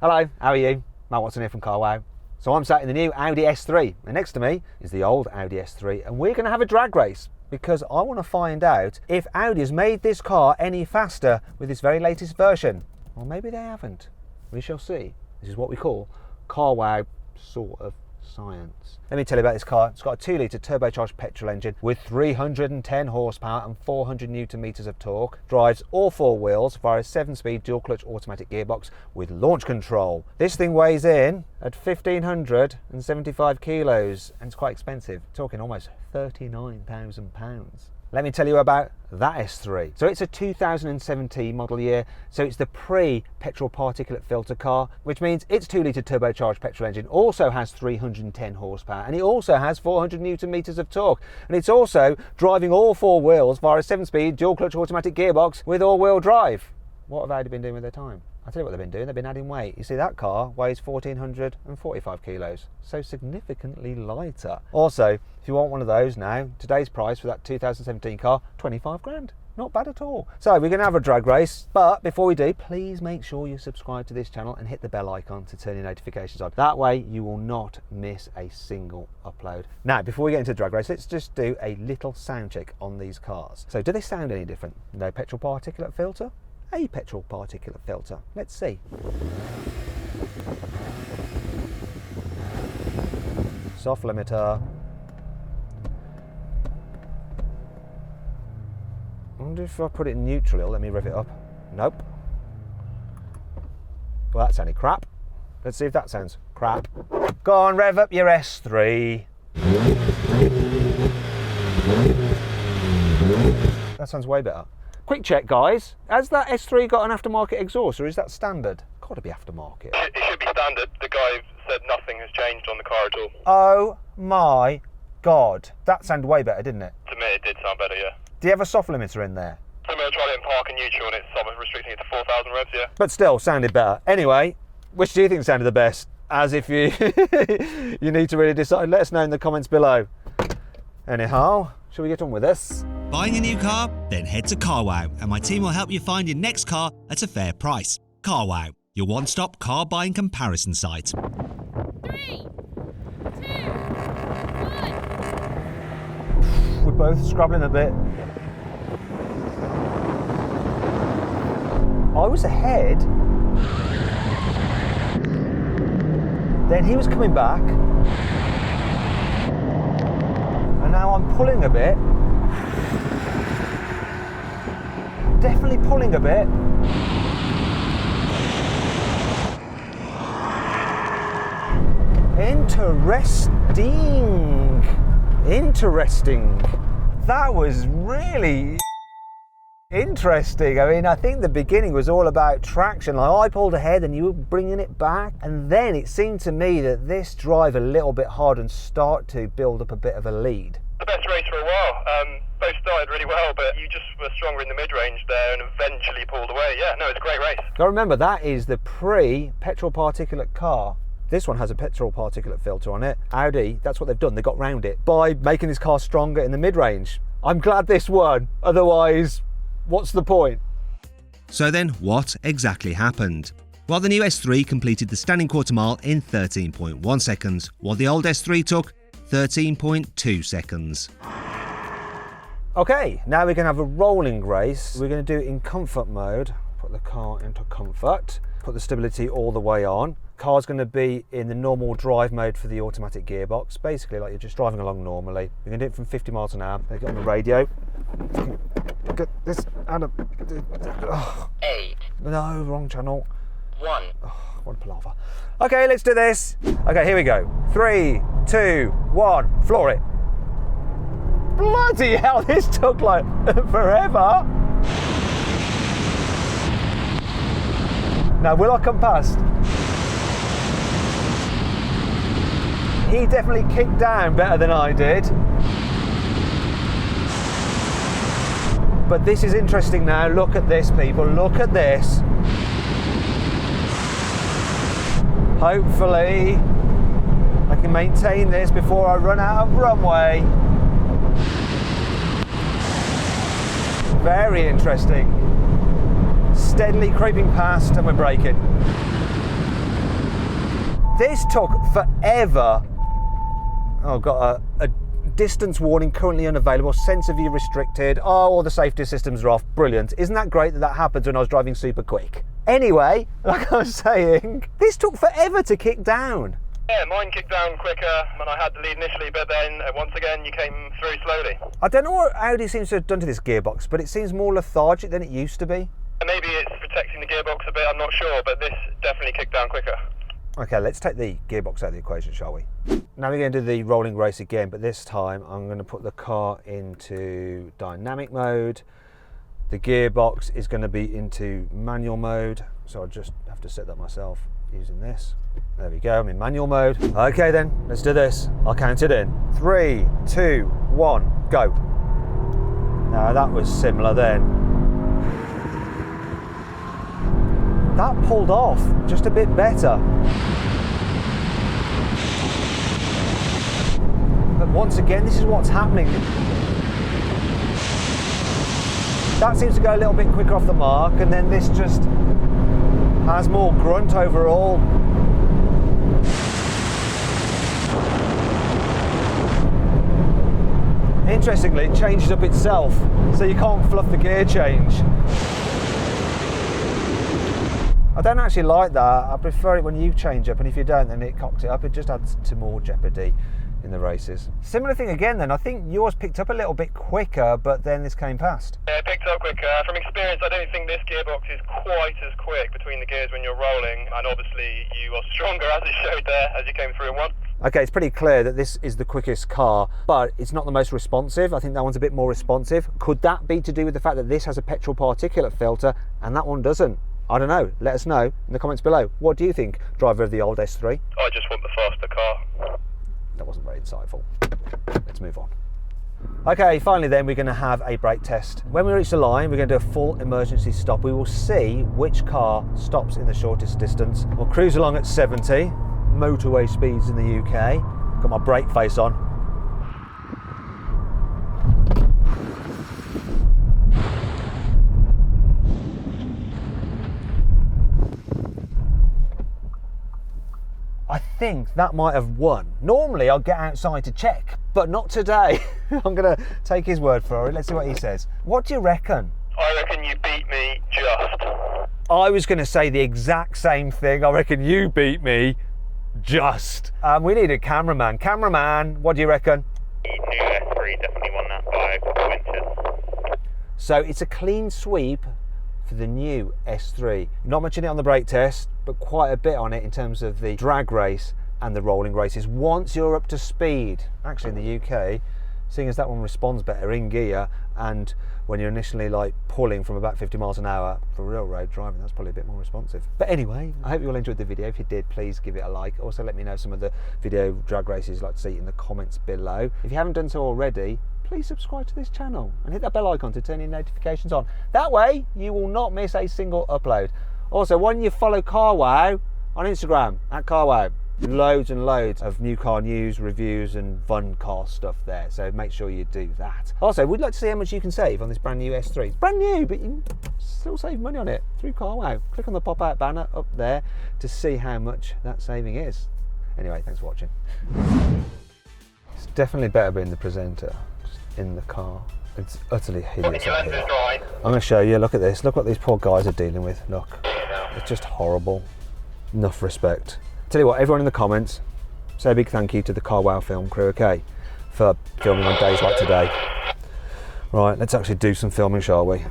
Hello, how are you? Matt Watson here from Carwow. So I'm sat in the new Audi S3 and next to me is the old Audi S3 and we're going to have a drag race because I want to find out if Audi has made this car any faster with this very latest version. Or maybe they haven't. We shall see. This is what we call Carwow sort of science. Let me tell you about this car. It's got a 2-litre turbocharged petrol engine with 310 horsepower and 400 newton meters of torque. Drives all four wheels via a 7-speed dual clutch automatic gearbox with launch control. This thing weighs in at 1,575 kilos and it's quite expensive. Talking almost £39,000. Let me tell you about that S3. So it's a 2017 model year, so it's the pre-petrol particulate filter car, which means its 2-litre turbocharged petrol engine also has 310 horsepower and it also has 400 newton meters of torque, and it's also driving all four wheels via a 7-speed dual clutch automatic gearbox with all-wheel drive. What have Audi been doing with their time? I'll tell you what they've been doing. They've been adding weight. You see, that car weighs 1,445 kilos, so significantly lighter. Also, if you want one of those now, today's price for that 2017 car, 25 grand. Not bad at all. So we're going to have a drag race, but before we do, please make sure you subscribe to this channel and hit the bell icon to turn your notifications on. That way you will not miss a single upload. Now, before we get into the drag race, let's just do a little sound check on these cars. So do they sound any different? No petrol particulate filter? A petrol particulate filter. Let's see. Soft limiter. I wonder if I put it in neutral, it'll let me rev it up. Nope. Well, that sounded crap. Let's see if that sounds crap. Go on, rev up your S3. That sounds way better. Quick check, guys. Has that S3 got an aftermarket exhaust, or is that standard? Got to be aftermarket. It should be standard. The guy said nothing has changed on the car at all. Oh my God. That sounded way better, didn't it? To me, it did sound better, yeah. Do you have a soft limiter in there? I mean, I tried it in park and neutral, and it's restricting it to 4,000 revs, yeah. But still, sounded better. Anyway, which do you think sounded the best? As if you you need to really decide. Let us know in the comments below. Anyhow, shall we get on with this? Buying a new car? Then head to Carwow and my team will help you find your next car at a fair price. Carwow, your one-stop car buying comparison site. 3, 2, 1. We're both scrabbling a bit. I was ahead. Then he was coming back. And now I'm pulling a bit. Definitely pulling a bit. Interesting. That was really interesting. I mean, I think the beginning was all about traction. Like, I pulled ahead and you were bringing it back. And then it seemed to me that this drive a little bit hard and start to build up a bit of a lead. The best race for a while. Both started really well, but you just were stronger in the mid-range there and eventually pulled away. Yeah, no, it's a great race. Now remember, that is the pre-petrol particulate car. This one has a petrol particulate filter on it. Audi, that's what they've done. They got round it by making this car stronger in the mid-range. I'm glad this won. Otherwise, what's the point? So then, what exactly happened? Well, the new S3 completed the standing quarter mile in 13.1 seconds, while the old S3 took 13.2 seconds. Okay, now we're going to have a rolling race. We're going to do it in comfort mode. Put the car into comfort. Put the stability all the way on. Car's going to be in the normal drive mode for the automatic gearbox. Basically, like you're just driving along normally. We're going to do it from 50 miles an hour. Get on the radio. Get this out of... 8. No, wrong channel. 1. Oh, what a palaver. Okay, let's do this. Okay, here we go. 3, 2, 1, floor it. Bloody hell, this took like forever. Now, will I come past? He definitely kicked down better than I did. But this is interesting now. Look at this, people. Look at this. Hopefully, I can maintain this before I run out of runway. Very interesting. Steadily creeping past and we're braking. This took forever. Oh, got a distance warning currently unavailable, sensor view restricted. Oh, all the safety systems are off. Brilliant. Isn't that great that that happens when I was driving super quick? Anyway, like I was saying, this took forever to kick down. Yeah, mine kicked down quicker when I had the lead initially, but then once again you came through slowly. I don't know what Audi seems to have done to this gearbox, but it seems more lethargic than it used to be. Maybe it's protecting the gearbox a bit, I'm not sure, but this definitely kicked down quicker. Okay, let's take the gearbox out of the equation, shall we? Now we're going to do the rolling race again, but this time I'm going to put the car into dynamic mode. The gearbox is going to be into manual mode, so I'll just have to set that myself using this. There we go, I'm in manual mode. Okay then, let's do this. I'll count it in. 3, 2, 1, go. Now that was similar then. That pulled off just a bit better. But once again, this is what's happening. That seems to go a little bit quicker off the mark, and then this just has more grunt overall. Interestingly, it changes up itself, so you can't fluff the gear change. I don't actually like that. I prefer it when you change up, and if you don't, then it cocks it up. It just adds to more jeopardy in the races. Similar thing again then, I think yours picked up a little bit quicker, but then this came past. Yeah, it picked up quicker. From experience, I don't think this gearbox is quite as quick between the gears when you're rolling, and obviously you are stronger as it showed there as you came through in one. Okay, it's pretty clear that this is the quickest car, but it's not the most responsive. I think that one's a bit more responsive. Could that be to do with the fact that this has a petrol particulate filter and that one doesn't? I don't know. Let us know in the comments below. What do you think, driver of the old S3? I just want the faster car. That wasn't very insightful. Let's move on. Okay, finally then, we're going to have a brake test. When we reach the line, we're going to do a full emergency stop. We will see which car stops in the shortest distance. We'll cruise along at 70, motorway speeds in the UK. Got my brake face on. I think that might have won. Normally I'll get outside to check, but not today. I'm gonna take his word for it. Let's see what he says. What do you reckon? I reckon you beat me just. I was gonna say the exact same thing. I reckon you beat me just. We need a cameraman. Cameraman, what do you reckon? The new S3 definitely won that by a couple of inches. So it's a clean sweep for the new S3. Not much in it on the brake test, but quite a bit on it in terms of the drag race and the rolling races. Once you're up to speed, actually in the UK, seeing as that one responds better in gear, and when you're initially like pulling from about 50 miles an hour for real road driving, that's probably a bit more responsive. But anyway, I hope you all enjoyed the video. If you did, please give it a like. Also let me know some of the video drag races you'd like to see in the comments below. If you haven't done so already, please subscribe to this channel and hit that bell icon to turn your notifications on. That way you will not miss a single upload. Also, why don't you follow Carwow on Instagram at Carwow. Loads and loads of new car news, reviews and fun car stuff there, so make sure you do that. Also, we'd like to see how much you can save on this brand new S3. It's brand new, but you can still save money on it through Carwow. Click on the pop-out banner up there to see how much that saving is. Anyway, thanks for watching. It's definitely better being the presenter in the car. It's utterly hideous out here. I'm going to show you. Look at this. Look what these poor guys are dealing with. Look, it's just horrible. Enough respect. Tell you what, everyone in the comments, say a big thank you to the Carwow film crew, okay, for filming on days like today. Right, let's actually do some filming, shall we?